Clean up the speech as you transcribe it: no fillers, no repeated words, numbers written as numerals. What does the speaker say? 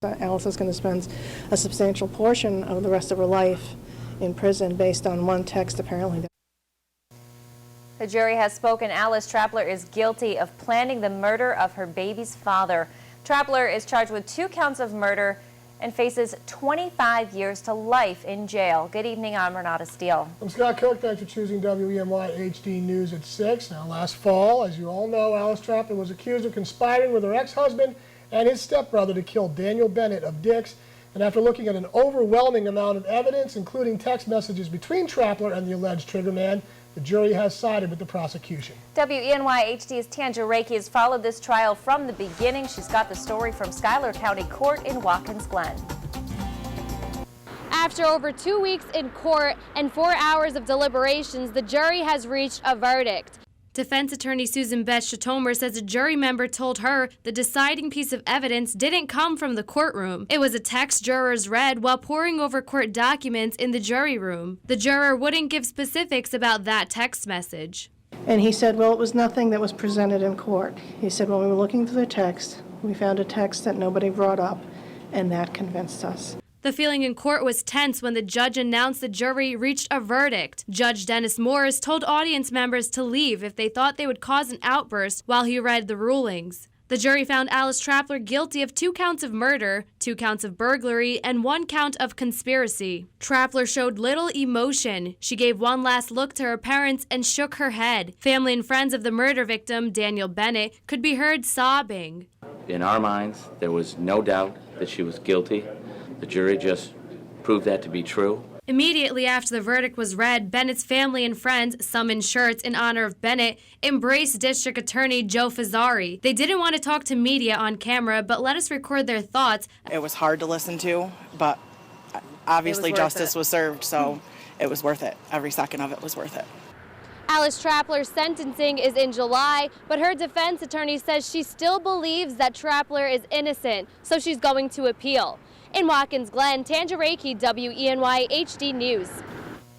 Alice is going to spend a substantial portion of the rest of her life in prison based on one text, apparently. The jury has spoken. Alice Trappler is guilty of planning the murder of her baby's father. Trappler is charged with 2 counts of murder and faces 25 years to life in jail. Good evening, I'm Renata Steele. I'm Scott Cook. Thanks for choosing WENY-HD News at 6. Now, last fall, as you all know, Alice Trappler was accused of conspiring with her ex-husband and his stepbrother to kill Daniel Bennett of Dix. And after looking at an overwhelming amount of evidence, including text messages between Trappler and the alleged triggerman, the jury has sided with the prosecution. WENY-HD's Tanja Rekhi has followed this trial from the beginning. She's got the story from Schuyler County Court in Watkins Glen. After over 2 weeks in court and 4 hours of deliberations, the jury has reached a verdict. Defense attorney Susan Beth Chatomer says a jury member told her the deciding piece of evidence didn't come from the courtroom. It was a text jurors read while poring over court documents in the jury room. The juror wouldn't give specifics about that text message. And he said, well, it was nothing that was presented in court. He said, when we were looking through the text, we found a text that nobody brought up, and that convinced us. The feeling in court was tense when the judge announced the jury reached a verdict. Judge Dennis Morris told audience members to leave if they thought they would cause an outburst while he read the rulings. The jury found Alice Trappler guilty of 2 counts of murder, 2 counts of burglary, and 1 count of conspiracy. Trappler showed little emotion. She gave one last look to her parents and shook her head. Family and friends of the murder victim, Daniel Bennett, could be heard sobbing. In our minds, there was no doubt that she was guilty. The jury just proved that to be true. Immediately after the verdict was read, Bennett's family and friends, some in shirts in honor of Bennett, embraced District Attorney Joe Fazzari. They didn't want to talk to media on camera, but let us record their thoughts. It was hard to listen to, but obviously justice was served, so it was worth it. Every second of it was worth it. Alice Trappler's sentencing is in July, but her defense attorney says she still believes that Trappler is innocent, so she's going to appeal. In Watkins Glen, Tanja Rekhi, WENY-HD News.